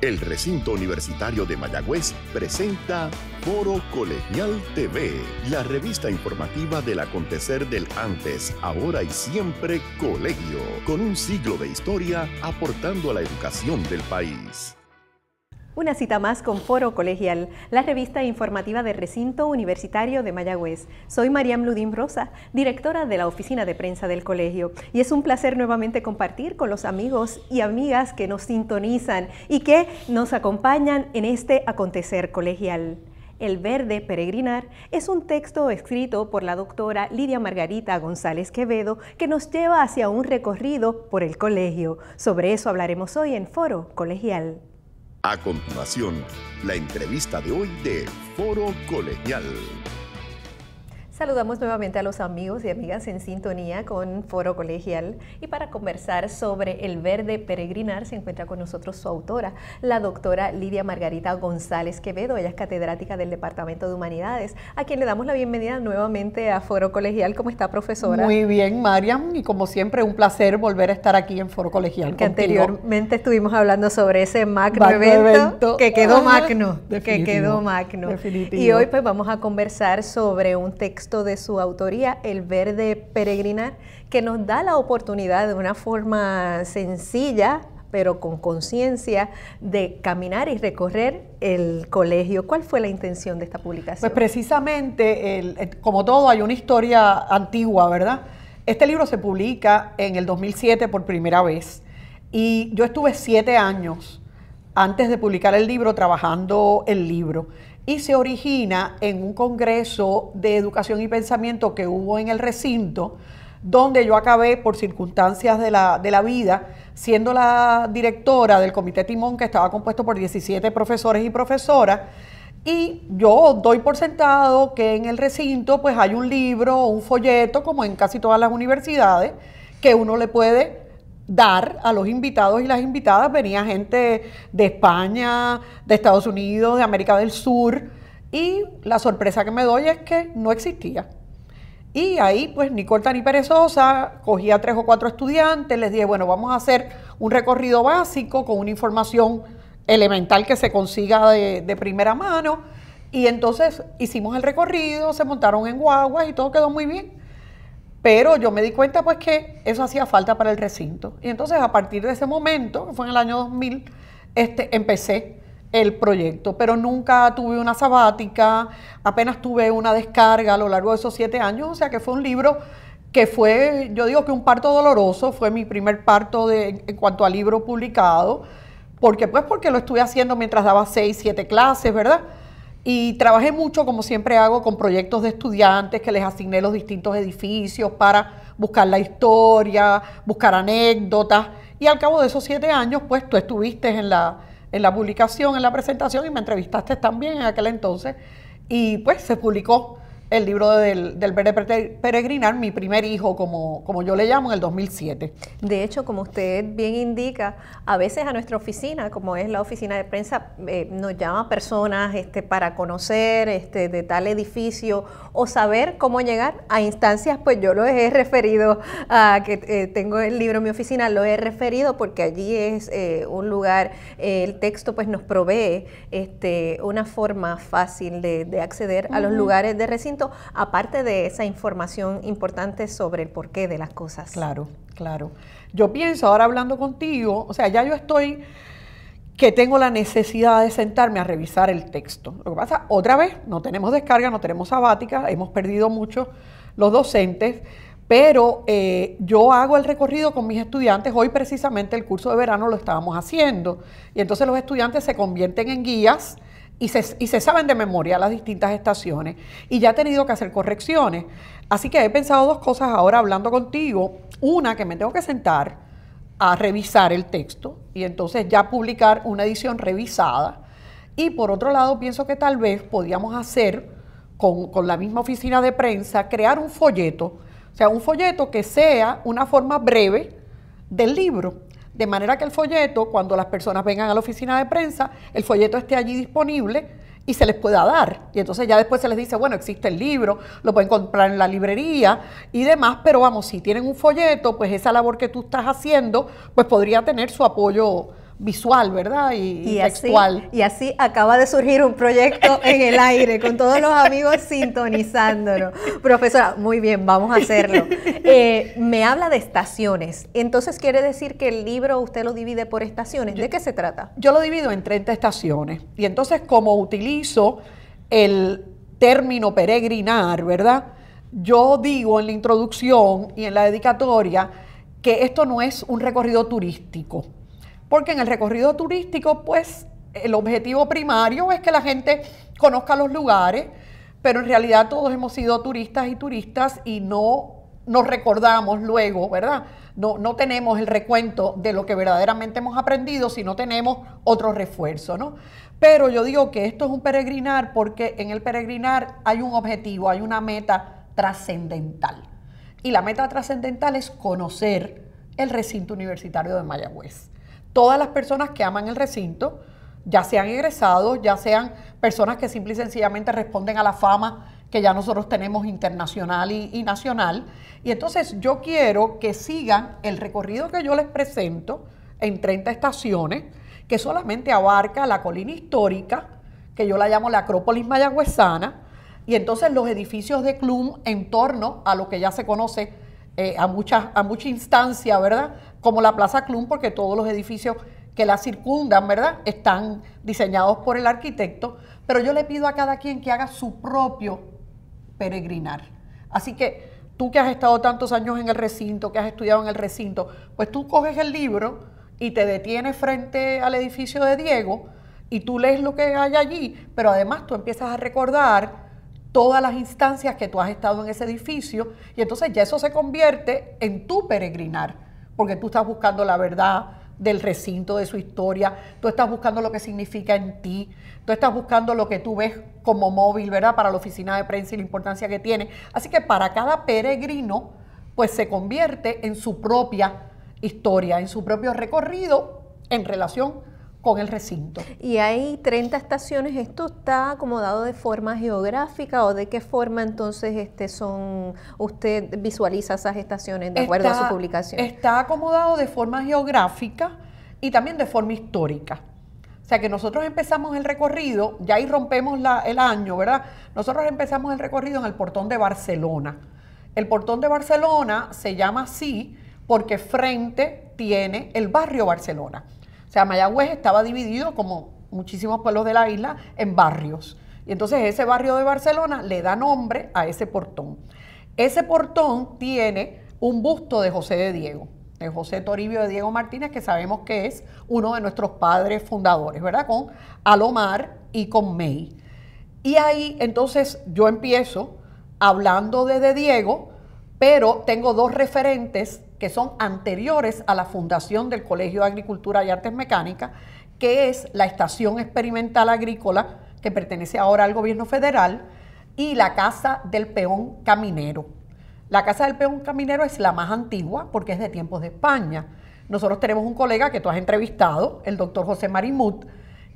El Recinto Universitario de Mayagüez presenta Foro Colegial TV, la revista informativa del acontecer del antes, ahora y siempre colegio, con un siglo de historia aportando a la educación del país. Una cita más con Foro Colegial, la revista informativa del Recinto Universitario de Mayagüez. Soy Mariam Ludín Rosa, directora de la Oficina de Prensa del Colegio, y es un placer nuevamente compartir con los amigos y amigas que nos sintonizan y que nos acompañan en este acontecer colegial. El Verde Peregrinar es un texto escrito por la doctora Lidia Margarita González Quevedo que nos lleva hacia un recorrido por el colegio. Sobre eso hablaremos hoy en Foro Colegial. A continuación, la entrevista de hoy de Foro Colegial. Saludamos nuevamente a los amigos y amigas en sintonía con Foro Colegial, y para conversar sobre El Verde Peregrinar se encuentra con nosotros su autora, la doctora Lidia Margarita González Quevedo. Ella es catedrática del Departamento de Humanidades, a quien le damos la bienvenida nuevamente a Foro Colegial. ¿Cómo está, profesora? Muy bien, Mariam, y como siempre un placer volver a estar aquí en Foro Colegial que contigo. Anteriormente estuvimos hablando sobre ese magno evento que quedó magno, Definitivo. Y hoy pues vamos a conversar sobre un texto de su autoría, El Verde Peregrinar, que nos da la oportunidad de una forma sencilla, pero con conciencia, de caminar y recorrer el colegio. ¿Cuál fue la intención de esta publicación? Pues precisamente, como todo, hay una historia antigua, ¿verdad? Este libro se publica en el 2007 por primera vez, y yo estuve 7 años antes de publicar el libro trabajando el libro. Y se origina en un congreso de educación y pensamiento que hubo en el recinto, donde yo acabé por circunstancias de la vida siendo la directora del comité timón, que estaba compuesto por 17 profesores y profesoras. Y yo doy por sentado que en el recinto pues hay un libro o un folleto, como en casi todas las universidades, que uno le puede dar a los invitados y las invitadas. Venía gente de España, de Estados Unidos, de América del Sur, y la sorpresa que me doy es que no existía. Y ahí, pues, ni corta ni perezosa, cogí a 3 o 4 estudiantes, les dije, bueno, vamos a hacer un recorrido básico con una información elemental que se consiga de primera mano, y entonces hicimos el recorrido, se montaron en guaguas y todo quedó muy bien. Pero yo me di cuenta pues que eso hacía falta para el recinto. Y entonces a partir de ese momento, que fue en el año 2000, empecé el proyecto. Pero nunca tuve una sabática, apenas tuve una descarga a lo largo de esos 7 años. O sea que fue un libro que fue, yo digo que un parto doloroso, fue mi primer parto en cuanto a libro publicado. Porque lo estuve haciendo mientras daba 6, 7 clases, ¿verdad? Y trabajé mucho, como siempre hago, con proyectos de estudiantes que les asigné los distintos edificios para buscar la historia, buscar anécdotas. Y al cabo de esos 7 años, pues tú estuviste en la publicación, en la presentación, y me entrevistaste también en aquel entonces. Y pues se publicó el libro del Verde Peregrinar, mi primer hijo, como yo le llamo, en el 2007. De hecho, como usted bien indica, a veces a nuestra oficina, como es la oficina de prensa, nos llama personas para conocer de tal edificio o saber cómo llegar a instancias. Pues yo lo he referido a que tengo el libro en mi oficina, lo he referido porque allí es un lugar, el texto pues nos provee una forma fácil de acceder a los lugares de recinto, aparte de esa información importante sobre el porqué de las cosas. Claro, claro. Yo pienso, ahora hablando contigo, o sea, ya yo estoy que tengo la necesidad de sentarme a revisar el texto. Lo que pasa, otra vez, no tenemos descarga, no tenemos sabática, hemos perdido mucho los docentes, pero yo hago el recorrido con mis estudiantes. Hoy precisamente el curso de verano lo estábamos haciendo, y entonces los estudiantes se convierten en guías y se saben de memoria las distintas estaciones, y ya he tenido que hacer correcciones. Así que he pensado 2 cosas ahora hablando contigo. Una, que me tengo que sentar a revisar el texto y entonces ya publicar una edición revisada. Y por otro lado, pienso que tal vez podíamos hacer con la misma oficina de prensa, crear un folleto, o sea, un folleto que sea una forma breve del libro. De manera que el folleto, cuando las personas vengan a la oficina de prensa, el folleto esté allí disponible y se les pueda dar. Y entonces ya después se les dice, bueno, existe el libro, lo pueden comprar en la librería y demás, pero vamos, si tienen un folleto, pues esa labor que tú estás haciendo, pues podría tener su apoyo visual, ¿verdad? Y textual. Y así acaba de surgir un proyecto en el aire, con todos los amigos sintonizándolo. Profesora, muy bien, vamos a hacerlo. Me habla de estaciones, entonces quiere decir que el libro usted lo divide por estaciones. ¿De qué se trata? Yo lo divido en 30 estaciones, y entonces como utilizo el término peregrinar, ¿verdad? Yo digo en la introducción y en la dedicatoria que esto no es un recorrido turístico, porque en el recorrido turístico, pues, el objetivo primario es que la gente conozca los lugares, pero en realidad todos hemos sido turistas y no nos recordamos luego, ¿verdad? No tenemos el recuento de lo que verdaderamente hemos aprendido, sino tenemos otro refuerzo, ¿no? Pero yo digo que esto es un peregrinar porque en el peregrinar hay un objetivo, hay una meta trascendental. Y la meta trascendental es conocer el recinto universitario de Mayagüez. Todas las personas que aman el recinto, ya sean egresados, ya sean personas que simple y sencillamente responden a la fama que ya nosotros tenemos internacional y nacional. Y entonces yo quiero que sigan el recorrido que yo les presento en 30 estaciones, que solamente abarca la colina histórica, que yo la llamo la Acrópolis mayagüezana, y entonces los edificios de CLUM en torno a lo que ya se conoce a mucha instancia, ¿verdad? Como la Plaza CLUM, porque todos los edificios que la circundan, ¿verdad?, están diseñados por el arquitecto, pero yo le pido a cada quien que haga su propio peregrinar. Así que tú que has estado tantos años en el recinto, que has estudiado en el recinto, pues tú coges el libro y te detienes frente al edificio de Diego y tú lees lo que hay allí, pero además tú empiezas a recordar todas las instancias que tú has estado en ese edificio, y entonces ya eso se convierte en tu peregrinar, porque tú estás buscando la verdad del recinto, de su historia, tú estás buscando lo que significa en ti, tú estás buscando lo que tú ves como móvil, ¿verdad?, para la oficina de prensa y la importancia que tiene. Así que para cada peregrino, pues se convierte en su propia historia, en su propio recorrido en relación con el recinto. Y hay 30 estaciones. ¿Esto está acomodado de forma geográfica o de qué forma entonces usted visualiza esas estaciones de acuerdo a su publicación? Está acomodado de forma geográfica y también de forma histórica. O sea que nosotros empezamos el recorrido, ya ahí rompemos el año, ¿verdad? Nosotros empezamos el recorrido en el Portón de Barcelona. El Portón de Barcelona se llama así porque frente tiene el barrio Barcelona. O sea, Mayagüez estaba dividido, como muchísimos pueblos de la isla, en barrios. Y entonces ese barrio de Barcelona le da nombre a ese portón. Ese portón tiene un busto de José de Diego, de José Toribio de Diego Martínez, que sabemos que es uno de nuestros padres fundadores, ¿verdad? Con Alomar y con May. Y ahí entonces yo empiezo hablando de Diego, pero tengo dos referentes que son anteriores a la fundación del Colegio de Agricultura y Artes Mecánicas, que es la Estación Experimental Agrícola, que pertenece ahora al gobierno federal, y la Casa del Peón Caminero. La Casa del Peón Caminero es la más antigua porque es de tiempos de España. Nosotros tenemos un colega que tú has entrevistado, el doctor José Marimut,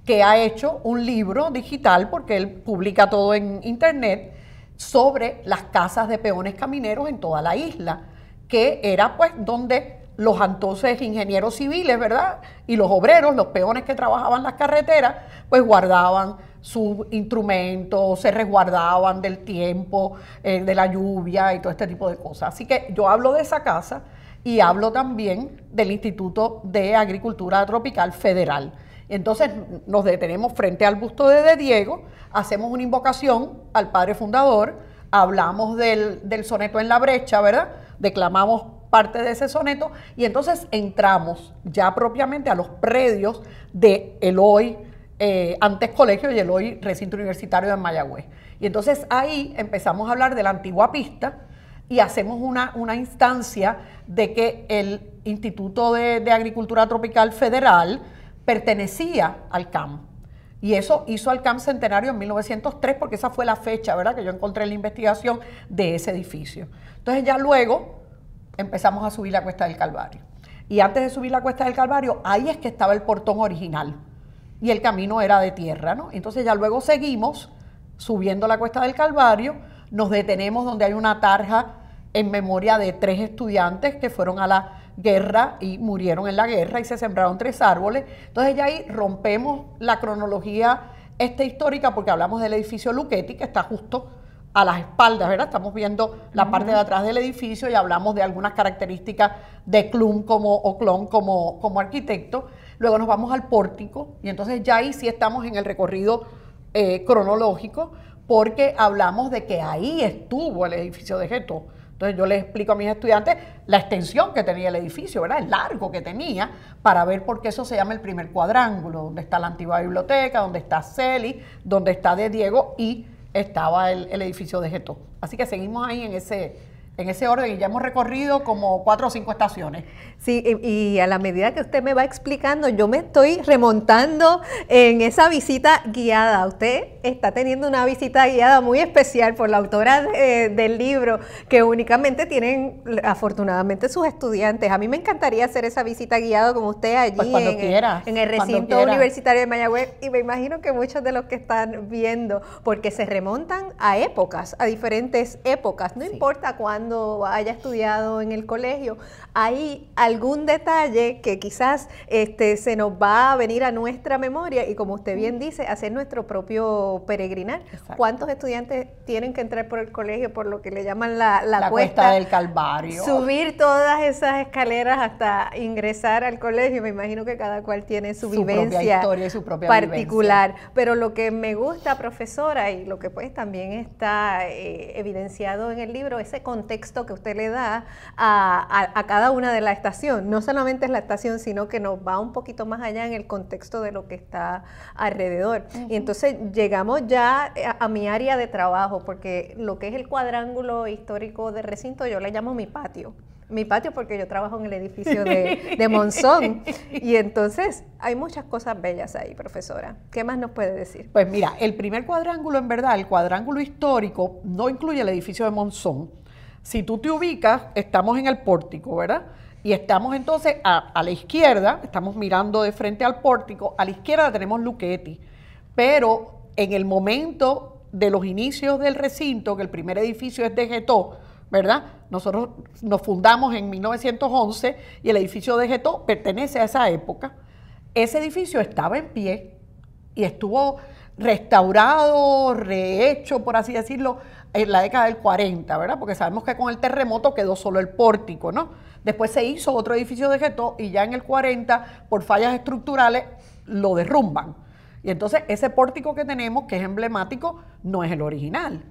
que ha hecho un libro digital, porque él publica todo en internet, sobre las casas de peones camineros en toda la isla, que era pues donde los entonces ingenieros civiles, ¿verdad?, y los obreros, los peones que trabajaban las carreteras, pues guardaban sus instrumentos, se resguardaban del tiempo, de la lluvia y todo este tipo de cosas. Así que yo hablo de esa casa y hablo también del Instituto de Agricultura Tropical Federal. Entonces nos detenemos frente al busto de Diego, hacemos una invocación al padre fundador, hablamos del soneto en la brecha, ¿verdad?, declamamos parte de ese soneto y entonces entramos ya propiamente a los predios de el hoy antes colegio y el hoy recinto universitario de Mayagüez. Y entonces ahí empezamos a hablar de la antigua pista y hacemos una instancia de que el Instituto de Agricultura Tropical Federal pertenecía al CAM. Y eso hizo al CAM Centenario en 1903, porque esa fue la fecha, ¿verdad?, que yo encontré en la investigación de ese edificio. Entonces ya luego empezamos a subir la Cuesta del Calvario. Y antes de subir la Cuesta del Calvario, ahí es que estaba el portón original. Y el camino era de tierra, ¿no? Entonces ya luego seguimos subiendo la Cuesta del Calvario, nos detenemos donde hay una tarja en memoria de 3 estudiantes que fueron a la guerra y murieron en la guerra y se sembraron 3 árboles. Entonces ya ahí rompemos la cronología histórica porque hablamos del edificio Luchetti, que está justo a las espaldas, ¿verdad? Estamos viendo la parte de atrás del edificio y hablamos de algunas características de Klum como arquitecto. Luego nos vamos al pórtico y entonces ya ahí sí estamos en el recorrido cronológico porque hablamos de que ahí estuvo el edificio de Getó. Entonces yo les explico a mis estudiantes la extensión que tenía el edificio, ¿verdad? El largo que tenía, para ver por qué eso se llama el primer cuadrángulo, donde está la antigua biblioteca, donde está Celi, donde está de Diego y estaba el edificio de Getó. Así que seguimos ahí en ese orden y ya hemos recorrido como 4 o 5 estaciones. Sí, y a la medida que usted me va explicando, yo me estoy remontando en esa visita guiada. Usted está teniendo una visita guiada muy especial por la autora del libro, que únicamente tienen, afortunadamente, sus estudiantes. A mí me encantaría hacer esa visita guiada con usted allí pues en el recinto universitario de Mayagüez, y me imagino que muchos de los que están viendo, porque se remontan a épocas, a diferentes épocas, no importa cuándo haya estudiado en el colegio, hay algún detalle que quizás se nos va a venir a nuestra memoria y, como usted bien dice, hacer nuestro propio peregrinar. Exacto. ¿Cuántos estudiantes tienen que entrar por el colegio por lo que le llaman la cuesta del Calvario? Subir todas esas escaleras hasta ingresar al colegio. Me imagino que cada cual tiene su vivencia propia historia y su propia particular. vivencia. Pero lo que me gusta, profesora, y lo que pues también está evidenciado en el libro, ese contexto que usted le da a cada una de la estación. No solamente es la estación, sino que nos va un poquito más allá en el contexto de lo que está alrededor. Y entonces llegamos ya a mi área de trabajo, porque lo que es el cuadrángulo histórico de recinto, yo le llamo mi patio. Mi patio porque yo trabajo en el edificio de Monzón. Y entonces hay muchas cosas bellas ahí, profesora. ¿Qué más nos puede decir? Pues mira, el primer cuadrángulo, en verdad, el cuadrángulo histórico, no incluye el edificio de Monzón. Si tú te ubicas, estamos en el pórtico, ¿verdad? Y estamos entonces a la izquierda, estamos mirando de frente al pórtico, a la izquierda tenemos Luchetti, pero en el momento de los inicios del recinto, que el primer edificio es de Getó, ¿verdad? Nosotros nos fundamos en 1911 y el edificio de Getó pertenece a esa época. Ese edificio estaba en pie y estuvo restaurado, rehecho, por así decirlo, en la década del 40, ¿verdad? Porque sabemos que con el terremoto quedó solo el pórtico, ¿no? Después se hizo otro edificio de Getó y ya en el 40, por fallas estructurales, lo derrumban. Y entonces ese pórtico que tenemos, que es emblemático, no es el original.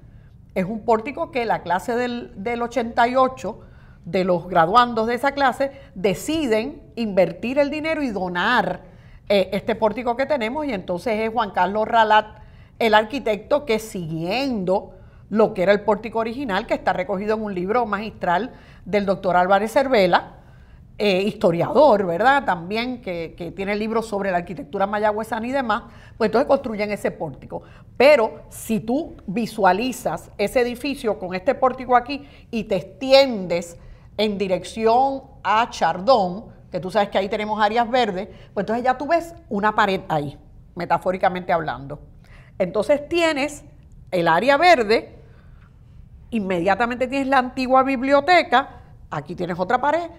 Es un pórtico que la clase del 88, de los graduandos de esa clase, deciden invertir el dinero y donar este pórtico que tenemos, y entonces es Juan Carlos Ralat, el arquitecto, que siguiendo lo que era el pórtico original, que está recogido en un libro magistral del doctor Álvarez Cervela, historiador, ¿verdad? También que tiene libros sobre la arquitectura mayagüezana y demás, pues entonces construyen ese pórtico. Pero si tú visualizas ese edificio con este pórtico aquí y te extiendes en dirección a Chardón, que tú sabes que ahí tenemos áreas verdes, pues entonces ya tú ves una pared ahí, metafóricamente hablando. Entonces tienes el área verde, inmediatamente tienes la antigua biblioteca, aquí tienes otra pared,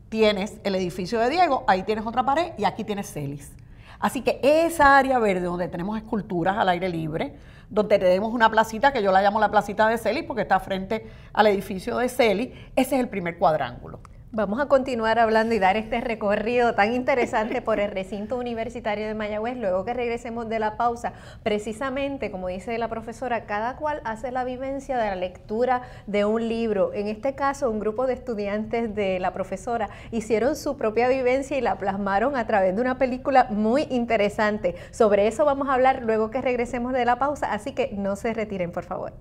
tienes el edificio de Diego, ahí tienes otra pared y aquí tienes Celis. Así que esa área verde donde tenemos esculturas al aire libre, donde tenemos una placita que yo la llamo la placita de Celis porque está frente al edificio de Celis, ese es el primer cuadrángulo. Vamos a continuar hablando y dar este recorrido tan interesante por el recinto universitario de Mayagüez luego que regresemos de la pausa. Precisamente, como dice la profesora, cada cual hace la vivencia de la lectura de un libro. En este caso, un grupo de estudiantes de la profesora hicieron su propia vivencia y la plasmaron a través de una película muy interesante. Sobre eso vamos a hablar luego que regresemos de la pausa, así que no se retiren, por favor.